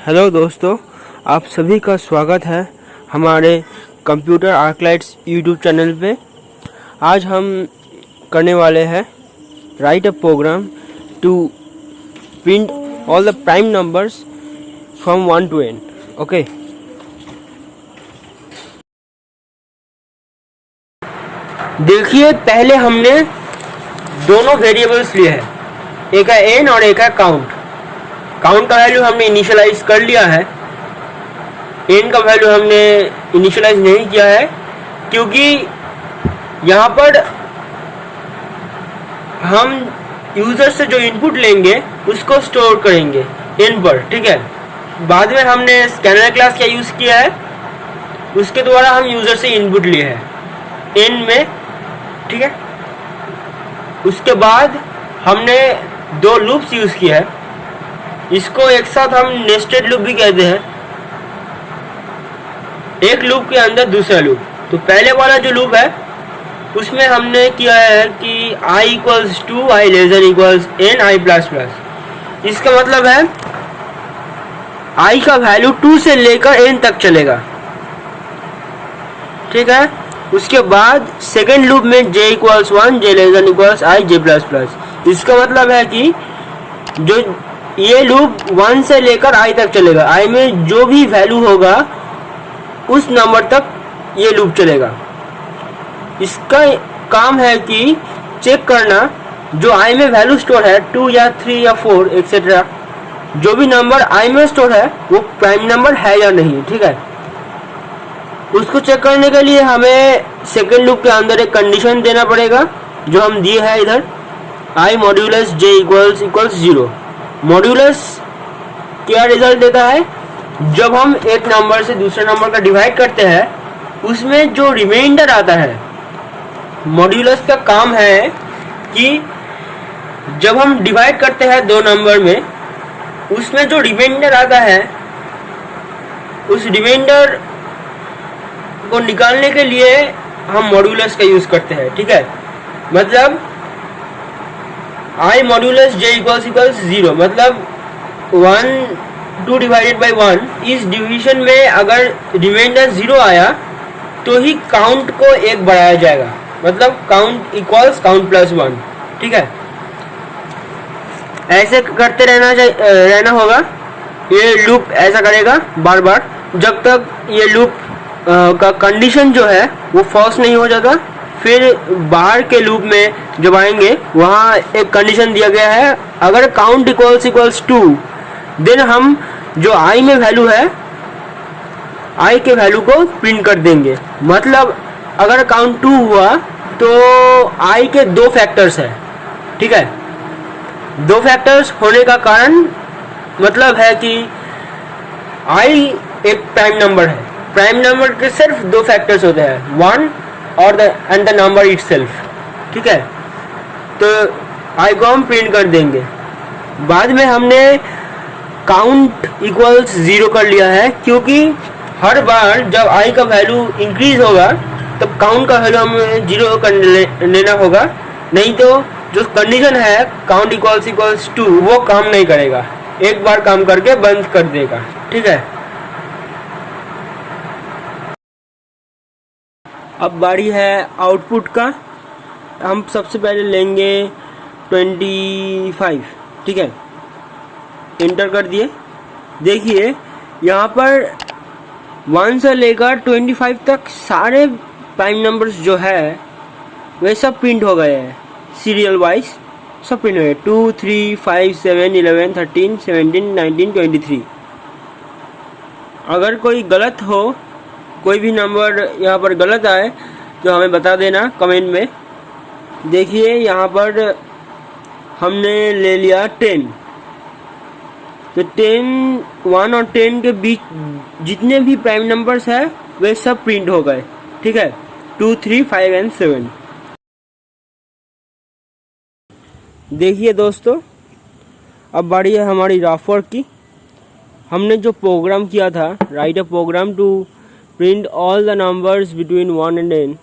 Hello दोस्तों, आप सभी का स्वागत है हमारे कंप्यूटर आर्कलाइट्स यूट्यूब चैनल पे। आज हम करने वाले हैं write a program to print all the prime numbers from 1 to n। Okay, देखिए पहले हमने दोनों वेरिएबल्स लिए हैं, एक है n और एक है काउंट। काउंट का वैल्यू हमने इनिशियलाइज कर लिया है, n का वैल्यू हमने इनिशियलाइज नहीं किया है क्योंकि यहाँ पर हम यूजर से जो इनपुट लेंगे उसको स्टोर करेंगे n पर। ठीक है, बाद में हमने स्कैनर क्लास का यूज़ किया है, उसके द्वारा हम यूजर से इनपुट लिए हैं n में। ठीक है, उसके बाद हमने दो लूप्स यूज़ किया है, इसको एक साथ हम नेस्टेड लूप भी कहते हैं, एक लूप के अंदर दूसरा लूप। तो पहले वाला जो लूप है उसमें हमने किया है कि i equals to i lesser equals n i plus plus. इसका मतलब है i का वैल्यू 2 से लेकर n तक चलेगा। ठीक है, उसके बाद सेकेंड लूप में j equals 1 j lesser equals i j plus plus. इसका मतलब है कि जो ये लूप 1 से लेकर i तक चलेगा, i में जो भी वैल्यू होगा उस नंबर तक ये लूप चलेगा। इसका काम है कि चेक करना जो i में वैल्यू स्टोर है 2 या 3 या 4 एक्सेट्रा, जो भी नंबर i में स्टोर है वो प्राइम नंबर है या नहीं। ठीक है, उसको चेक करने के लिए हमें सेकेंड लूप के अंदर एक कंडीशन देना पड़ेगा जो हम दिए है इधर, i modulus j equals 0। Modulus क्या रिजल्ट देता है, जब हम एक नंबर से दूसरे नंबर का डिवाइड करते हैं उसमें जो रिमाइंडर आता है, मॉड्यूलस का काम है कि जब हम डिवाइड करते हैं दो नंबर में, उसमें जो रिमाइंडर आता है उस रिमाइंडर को निकालने के लिए हम मॉड्यूलस का यूज करते हैं। ठीक है, मतलब i मॉड्यूलस j इक्वल्स 0, मतलब 2 डिवाइडेड बाई 1। इस डिवीजन में अगर रिमाइंडर 0 आया तो ही काउंट को एक बढ़ाया जाएगा, मतलब काउंट इक्वल्स काउंट प्लस 1। ठीक है, ऐसे करते रहना होगा। ये लूप ऐसा करेगा बार बार जब तक ये लूप का कंडीशन जो है वो फॉल्स नहीं हो जाता। फिर बाहर के लूप में जब आएंगे वहाँ एक कंडीशन दिया गया है, अगर काउंट इक्वल्स 2 देन हम जो i में वैल्यू है i के वैल्यू को प्रिंट कर देंगे। मतलब अगर काउंट 2 हुआ तो i के 2 फैक्टर्स है। ठीक है, 2 फैक्टर्स होने का कारण मतलब है कि i एक प्राइम नंबर है। प्राइम नंबर के सिर्फ 2 फैक्टर्स होते हैं, 1 और द नंबर इटसेल्फ। ठीक है, तो i को हम प्रिंट कर देंगे। बाद में हमने काउंट इक्वल्स 0 कर लिया है क्योंकि हर बार जब i का वैल्यू इंक्रीज होगा तब काउंट का वैल्यू हमें 0 कर लेना होगा, नहीं तो जो कंडीशन है काउंट इक्वल्स 2 वो काम नहीं करेगा, एक बार काम करके बंद कर देगा। ठीक है, अब बारी है आउटपुट का। हम सबसे पहले लेंगे 25। ठीक है, इंटर कर दिए। देखिए यहाँ पर 1 से लेकर 25 तक सारे प्राइम नंबर्स जो है वे सब प्रिंट हो गए हैं, सीरियल वाइज सब प्रिंट हो गए। 2 3 5 7 11 13 17 19 23। अगर कोई गलत हो, कोई भी नंबर यहाँ पर गलत आए तो हमें बता देना कमेंट में। देखिए यहाँ पर हमने ले लिया 10, तो 10 1 और 10 के बीच जितने भी प्राइम नंबर्स है वे सब प्रिंट हो गए। ठीक है, 2 3 5 एंड 7। देखिए दोस्तों, अब बारी है हमारी रफ वर्क की। हमने जो प्रोग्राम किया था, write a program to print all the numbers between 1 and n,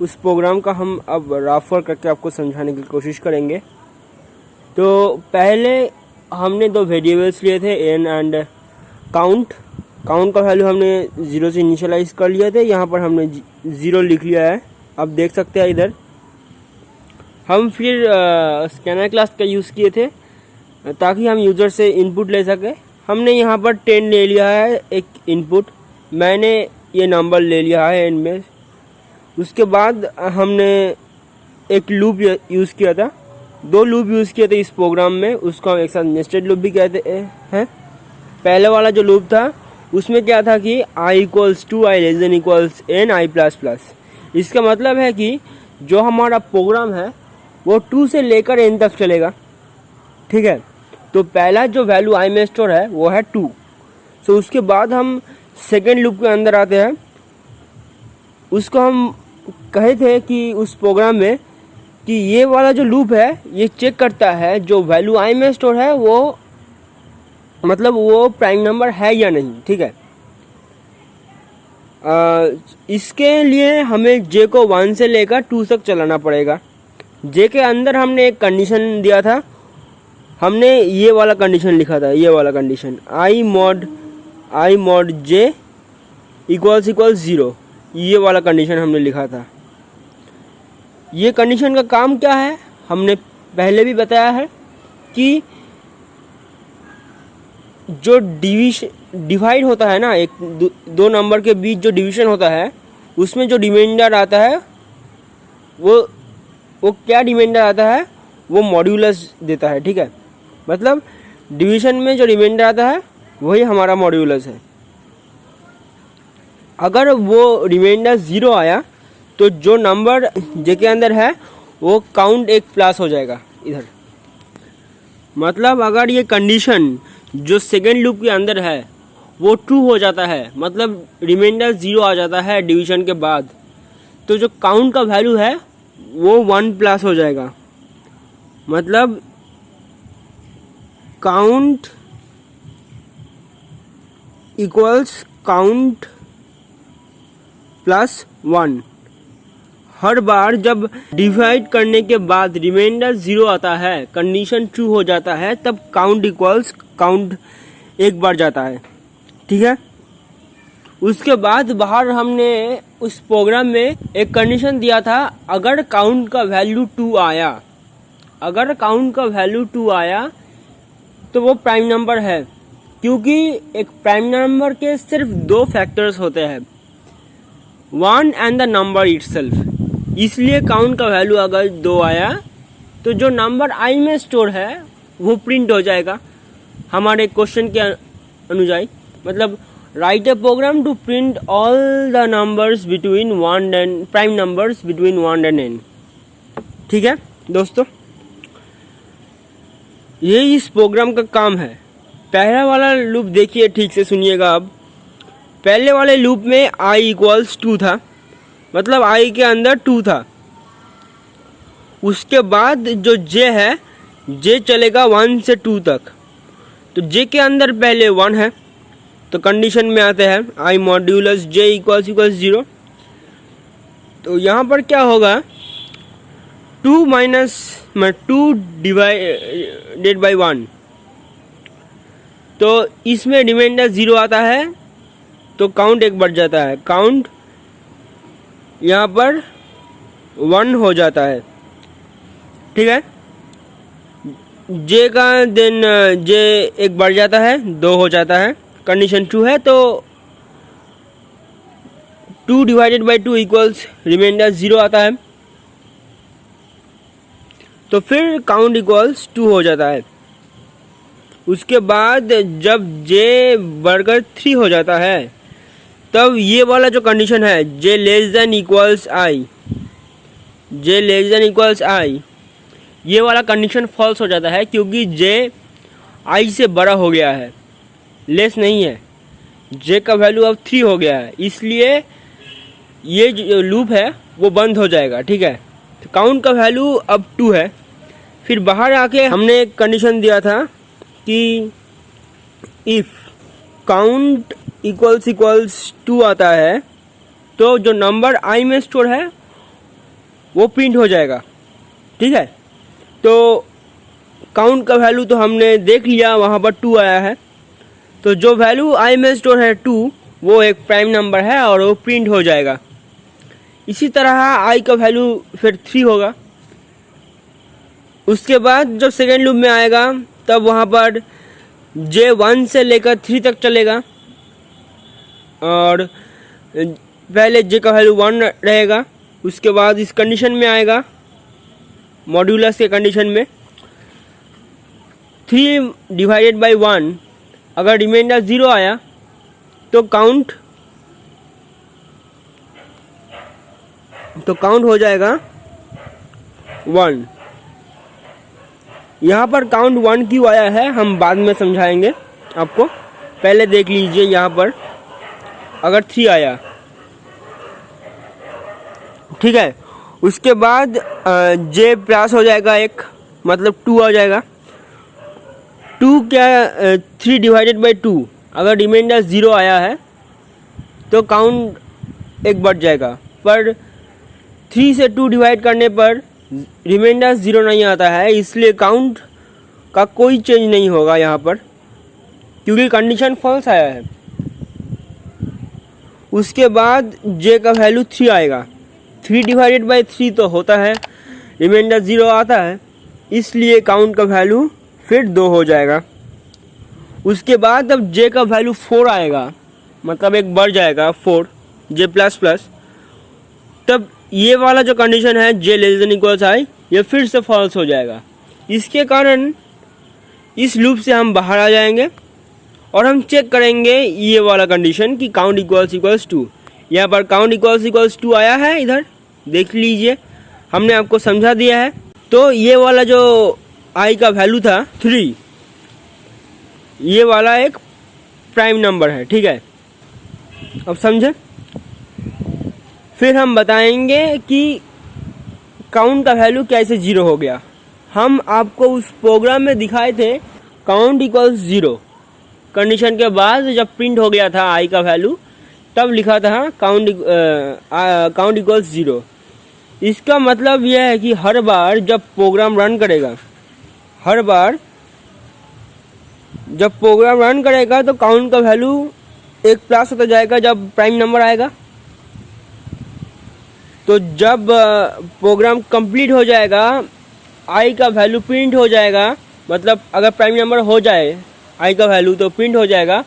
उस प्रोग्राम का हम अब रफ वर्क करके आपको समझाने की कोशिश करेंगे। तो पहले हमने दो वेरिएबल्स लिए थे n and काउंट का वैल्यू हमने 0 से इनिशियलाइज कर लिया थे, यहाँ पर हमने 0 लिख लिया है। अब देख सकते हैं इधर हम फिर स्कैनर क्लास का यूज़ किए थे ताकि हम यूज़र से इनपुट ले सके। हमने यहाँ पर 10 ले लिया है एक इनपुट, मैंने ये नंबर ले लिया है एंड में। उसके बाद हमने एक लूप यूज़ किया था, 2 लूप यूज़ किए थे इस प्रोग्राम में, उसको हम एक साथ नेस्टेड लूप भी कहते हैं। पहले वाला जो लूप था उसमें क्या था कि i = 2 i <= n i++। इसका मतलब है कि जो हमारा प्रोग्राम है वो 2 से लेकर n तक चलेगा, ठीक है। तो पहला जो वैल्यू i में स्टोर है वो है 2। सो उसके बाद हम सेकेंड लूप के अंदर आते हैं। उसको हम कहे थे कि उस प्रोग्राम में कि ये वाला जो लूप है ये चेक करता है जो वैल्यू i में स्टोर है वो मतलब वो प्राइम नंबर है या नहीं, ठीक है। इसके लिए हमें j को 1 से लेकर 2 तक चलाना पड़ेगा। j के अंदर हमने एक कंडीशन दिया था, हमने ये वाला कंडीशन लिखा था, ये वाला कंडीशन i mod j == 0, ये वाला कंडीशन हमने लिखा था। ये कंडीशन का काम क्या है हमने पहले भी बताया है कि जो डिवाइड होता है ना, एक दो नंबर के बीच जो डिवीजन होता है उसमें जो रिमाइंडर आता है वो क्या रिमाइंडर आता है, वो मॉड्यूलस देता है, ठीक है। मतलब डिवीजन में जो रिमाइंडर आता है वही हमारा मॉड्यूलस है। अगर वो रिमाइंडर 0 आया तो जो नंबर जे के अंदर है वो काउंट एक प्लस हो जाएगा इधर। मतलब अगर ये कंडीशन जो सेकेंड लूप के अंदर है वो ट्रू हो जाता है, मतलब रिमाइंडर 0 आ जाता है डिवीजन के बाद, तो जो काउंट का वैल्यू है वो 1+ हो जाएगा। मतलब काउंट इक्वल्स काउंट +1। हर बार जब डिवाइड करने के बाद रिमाइंडर 0 आता है, कंडीशन ट्रू हो जाता है, तब काउंट इक्वल्स काउंट एक बार जाता है, ठीक है। उसके बाद बाहर हमने उस प्रोग्राम में एक कंडीशन दिया था, अगर काउंट का वैल्यू 2 आया तो वो प्राइम नंबर है, क्योंकि एक प्राइम नंबर के सिर्फ 2 फैक्टर्स होते हैं, 1 एंड द नंबर इटसेल्फ। इसलिए काउंट का वैल्यू अगर 2 आया तो जो नंबर i में स्टोर है वो प्रिंट हो जाएगा हमारे क्वेश्चन के अनुसार। मतलब write a program to print all the numbers between 1 and prime numbers between 1 and n, ठीक है दोस्तों। ये इस प्रोग्राम का काम है। पहला वाला लूप देखिए, ठीक से सुनिएगा। अब पहले वाले लूप में i = 2 था, मतलब i के अंदर 2 था। उसके बाद जो j है, j चलेगा 1 से 2 तक। तो j के अंदर पहले 1 है, तो कंडीशन में आते हैं i मॉड्यूलस j = 0। तो यहाँ पर क्या होगा, 2 डिवाइडेड बाई 1, तो इसमें रिमाइंडर 0 आता है तो काउंट एक बढ़ जाता है, काउंट यहाँ पर 1 हो जाता है, ठीक है। जे का देन जे एक बढ़ जाता है, 2 हो जाता है, कंडीशन ट्रू है तो 2 डिवाइडेड बाई 2 इक्वल्स रिमाइंडर 0 आता है, तो फिर काउंट इक्वल्स 2 हो जाता है। उसके बाद जब जे बढ़कर 3 हो जाता है तब ये वाला जो कंडीशन है j <= i, ये वाला कंडीशन फॉल्स हो जाता है, क्योंकि j i से बड़ा हो गया है, लेस नहीं है। j का वैल्यू अब 3 हो गया है, इसलिए ये जो लूप है वो बंद हो जाएगा, ठीक है। तो काउंट का वैल्यू अब 2 है। फिर बाहर आके हमने एक कंडीशन दिया था कि इफ़ काउंट इक्वल्स 2 आता है तो जो नंबर i में स्टोर है वो प्रिंट हो जाएगा, ठीक है। तो काउंट का वैल्यू तो हमने देख लिया, वहाँ पर 2 आया है, तो जो वैल्यू आई में स्टोर है 2 वो एक प्राइम नंबर है और वो प्रिंट हो जाएगा। इसी तरह आई का वैल्यू फिर 3 होगा। उसके बाद जब सेकेंड लूप में आएगा तब वहाँ पर जे 1 से लेकर 3 तक चलेगा और पहले जे का वैल्यू 1 रहेगा। उसके बाद इस कंडीशन में आएगा, मॉड्यूलस के कंडीशन में 3 डिवाइडेड बाई 1, अगर रिमाइंडर 0 आया तो काउंट हो जाएगा 1। यहाँ पर काउंट 1 क्यों आया है हम बाद में समझाएंगे आपको, पहले देख लीजिए। यहाँ पर अगर 3 आया, ठीक है, उसके बाद जे प्लस हो जाएगा एक, मतलब 2 आ जाएगा। 2 क्या, 3 डिवाइडेड बाई 2, अगर रिमाइंडर 0 आया है तो काउंट एक बढ़ जाएगा, पर 3 से 2 डिवाइड करने पर रिमाइंडर 0 नहीं आता है, इसलिए काउंट का कोई चेंज नहीं होगा यहाँ पर, क्योंकि कंडीशन फॉल्स आया है। उसके बाद जे का वैल्यू 3 आएगा। 3 डिवाइडेड बाई 3 तो होता है, रिमाइंडर 0 आता है, इसलिए काउंट का वैल्यू फिर 2 हो जाएगा। उसके बाद जब जे का वैल्यू 4 आएगा, मतलब एक बढ़ जाएगा 4, जे प्लस प्लस, तब ये वाला जो कंडीशन है जे लेस देन इक्वल्स आई, ये फिर से फॉल्स हो जाएगा। इसके कारण इस लूप से हम बाहर आ जाएंगे और हम चेक करेंगे ये वाला कंडीशन कि काउंट इक्वल्स 2। यहाँ पर काउंट इक्वल्स 2 आया है, इधर देख लीजिए, हमने आपको समझा दिया है। तो ये वाला जो आई का वैल्यू था 3, ये वाला एक प्राइम नंबर है, ठीक है। अब समझे, फिर हम बताएंगे कि काउंट का वैल्यू कैसे 0 हो गया। हम आपको उस प्रोग्राम में दिखाए थे काउंट इक्वल्स 0 कंडीशन के बाद जब प्रिंट हो गया था आई का वैल्यू, तब लिखा था काउंट इक्वल्स 0। इसका मतलब यह है कि हर बार जब प्रोग्राम रन करेगा, तो काउंट का वैल्यू एक प्लस होता जाएगा जब प्राइम नंबर आएगा। तो जब प्रोग्राम कंप्लीट हो जाएगा, आई का वैल्यू प्रिंट हो जाएगा, मतलब अगर प्राइम नंबर हो जाए आई का वैल्यू तो प्रिंट हो जाएगा।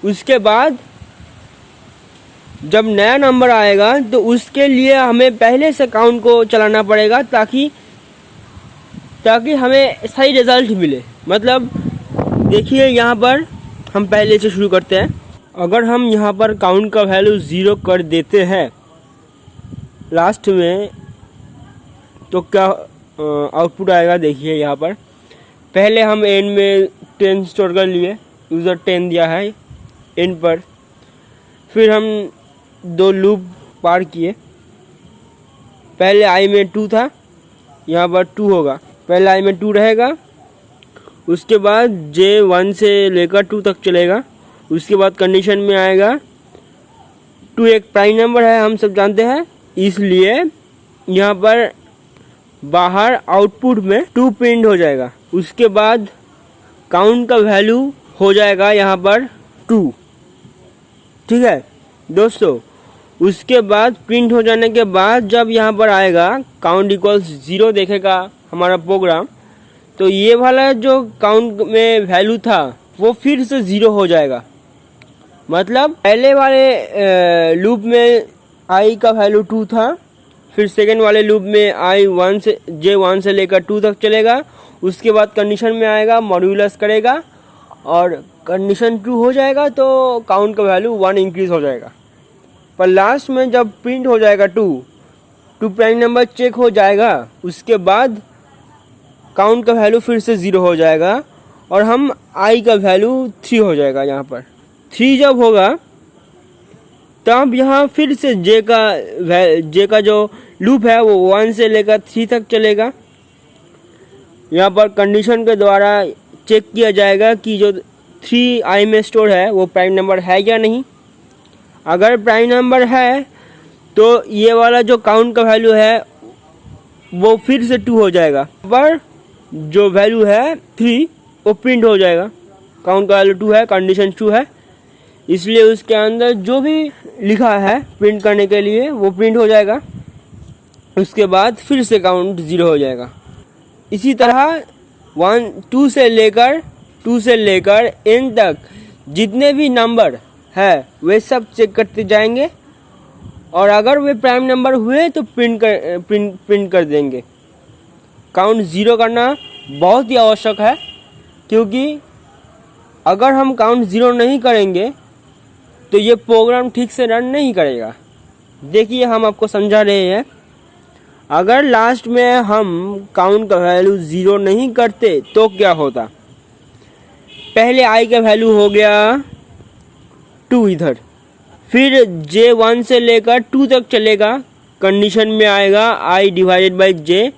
उसके बाद जब नया नंबर आएगा तो उसके लिए हमें पहले से काउंट को चलाना पड़ेगा ताकि हमें सही रिजल्ट मिले। मतलब देखिए, यहाँ पर हम पहले से शुरू करते हैं। अगर हम यहाँ पर काउंट का वैल्यू 0 कर देते हैं लास्ट में, तो क्या आउटपुट आएगा देखिए। यहाँ पर पहले हम एन में 10 स्टोर कर लिए, यूज़र 10 दिया है एन पर, फिर हम 2 लूप पार किए। पहले आई में 2 था, यहाँ पर 2 होगा, पहले आई में 2 रहेगा। उसके बाद जे 1 से लेकर 2 तक चलेगा। उसके बाद कंडीशन में आएगा 2 एक प्राइम नंबर है, हम सब जानते हैं, इसलिए यहाँ पर बाहर आउटपुट में 2 प्रिंट हो जाएगा। उसके बाद काउंट का वैल्यू हो जाएगा यहाँ पर 2, ठीक है दोस्तों। उसके बाद प्रिंट हो जाने के बाद जब यहाँ पर आएगा काउंट इक्वल्स 0 देखेगा हमारा प्रोग्राम, तो ये वाला जो काउंट में वैल्यू था वो फिर से 0 हो जाएगा। मतलब पहले वाले लूप में आई का वैल्यू 2 था, फिर सेकेंड वाले लूप में आई जे 1 से लेकर 2 तक चलेगा। उसके बाद कंडीशन में आएगा, मॉड्यूलस करेगा और कंडीशन 2 हो जाएगा तो काउंट का वैल्यू 1 इंक्रीज हो जाएगा। पर लास्ट में जब प्रिंट हो जाएगा 2 प्राइम नंबर चेक हो जाएगा, उसके बाद काउंट का वैल्यू फिर से 0 हो जाएगा और हम आई का वैल्यू 3 हो जाएगा। यहाँ पर 3 जब होगा तब यहाँ फिर से जे का जो लूप है वो 1 से लेकर 3 तक चलेगा। यहाँ पर कंडीशन के द्वारा चेक किया जाएगा कि जो 3 आई में स्टोर है वो प्राइम नंबर है या नहीं। अगर प्राइम नंबर है तो ये वाला जो काउंट का वैल्यू है वो फिर से 2 हो जाएगा, पर जो वैल्यू है 3 वो प्रिंट हो जाएगा काउंट का वैल्यू 2 है, कंडीशन ट्रू है, इसलिए उसके अंदर जो भी लिखा है प्रिंट करने के लिए वो प्रिंट हो जाएगा। उसके बाद फिर से काउंट 0 हो जाएगा। इसी तरह 2 से लेकर n तक जितने भी नंबर है वे सब चेक करते जाएंगे, और अगर वे प्राइम नंबर हुए तो प्रिंट कर देंगे। काउंट 0 करना बहुत ही आवश्यक है, क्योंकि अगर हम काउंट 0 नहीं करेंगे तो ये प्रोग्राम ठीक से रन नहीं करेगा। देखिए हम आपको समझा रहे हैं। अगर लास्ट में हम काउंट का वैल्यू 0 नहीं करते तो क्या होता। पहले i का वैल्यू हो गया 2 इधर, फिर j 1 से लेकर 2 तक चलेगा, कंडीशन में आएगा i डिवाइडेड बाई j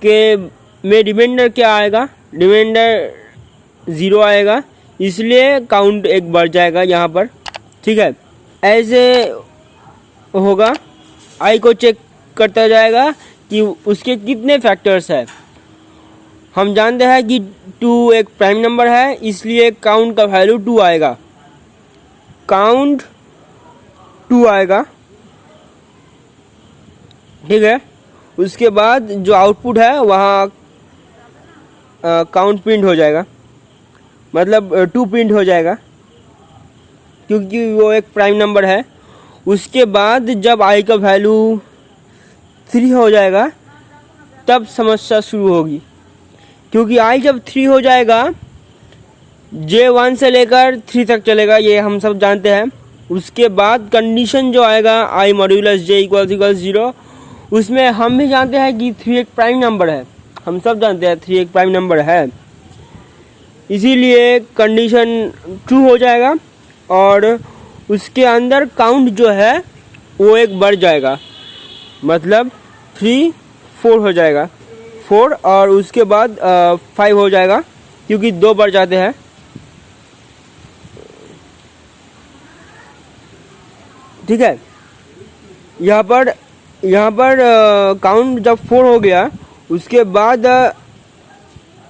के में रिमाइंडर क्या आएगा, रिमाइंडर 0 आएगा, इसलिए काउंट एक बढ़ जाएगा यहाँ पर। ठीक है, ऐसे होगा। i को चेक करता जाएगा कि उसके कितने फैक्टर्स है। हम जानते हैं कि 2 एक प्राइम नंबर है, इसलिए काउंट का वैल्यू 2 आएगा, काउंट 2 आएगा। ठीक है, उसके बाद जो आउटपुट है वहाँ काउंट प्रिंट हो जाएगा, मतलब 2 प्रिंट हो जाएगा, क्योंकि वो एक प्राइम नंबर है। उसके बाद जब i का वैल्यू 3 हो जाएगा तब समस्या शुरू होगी, क्योंकि i जब 3 हो जाएगा j 1 से लेकर 3 तक चलेगा, ये हम सब जानते हैं। उसके बाद कंडीशन जो आएगा i मॉड्यूलस j इक्वल 0, उसमें हम भी जानते हैं कि 3 एक प्राइम नंबर है, हम सब जानते हैं 3 एक प्राइम नंबर है, इसीलिए कंडीशन ट्रू हो जाएगा और उसके अंदर काउंट जो है वो एक बढ़ जाएगा, मतलब 3 4 हो जाएगा, 4 और उसके बाद 5 हो जाएगा, क्योंकि 2 बढ़ जाते हैं। ठीक है, यहाँ पर काउंट जब 4 हो गया, उसके बाद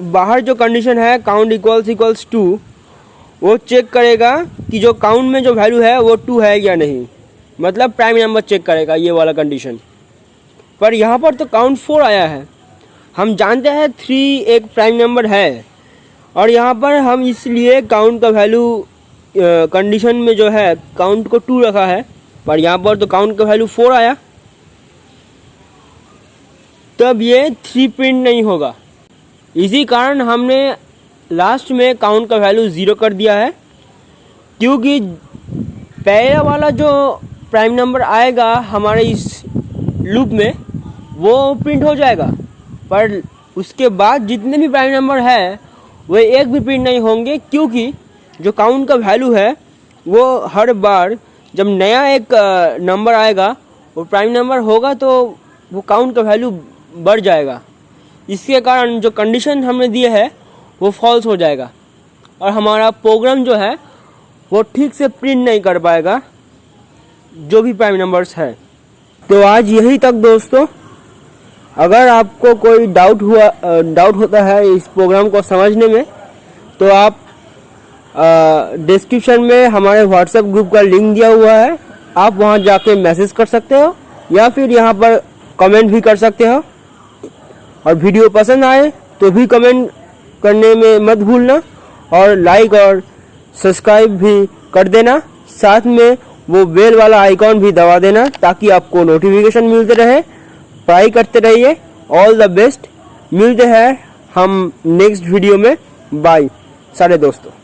बाहर जो कंडीशन है काउंट इक्वल्स 2, वो चेक करेगा कि जो काउंट में जो वैल्यू है वो 2 है या नहीं, मतलब प्राइम नंबर चेक करेगा, ये वाला कंडीशन। पर यहाँ पर तो काउंट 4 आया है, हम जानते हैं 3 एक प्राइम नंबर है, और यहाँ पर हम इसलिए काउंट का वैल्यू कंडीशन में जो है काउंट को 2 रखा है, पर यहाँ पर तो काउंट का वैल्यू 4 आया, तब ये 3 प्रिंट नहीं होगा। इसी कारण हमने लास्ट में काउंट का वैल्यू 0 कर दिया है, क्योंकि पहला वाला जो प्राइम नंबर आएगा हमारे इस लूप में वो प्रिंट हो जाएगा, पर उसके बाद जितने भी प्राइम नंबर है वे एक भी प्रिंट नहीं होंगे, क्योंकि जो काउंट का वैल्यू है वो हर बार जब नया एक नंबर आएगा वो प्राइम नंबर होगा तो वो काउंट का वैल्यू बढ़ जाएगा। इसके कारण जो कंडीशन हमने दिए है वो फॉल्स हो जाएगा और हमारा प्रोग्राम जो है वो ठीक से प्रिंट नहीं कर पाएगा जो भी प्राइम नंबर्स है। तो आज यही तक दोस्तों। अगर आपको कोई डाउट होता है इस प्रोग्राम को समझने में तो आप डिस्क्रिप्शन में हमारे व्हाट्सएप ग्रुप का लिंक दिया हुआ है, आप वहां जाके मैसेज कर सकते हो या फिर यहां पर कमेंट भी कर सकते हो। और वीडियो पसंद आए तो भी कमेंट करने में मत भूलना और लाइक और सब्सक्राइब भी कर देना, साथ में वो बेल वाला आइकॉन भी दबा देना ताकि आपको नोटिफिकेशन मिलते रहे। पढ़ाई करते रहिए। All the best. मिलते हैं हम नेक्स्ट वीडियो में। बाय सारे दोस्तों।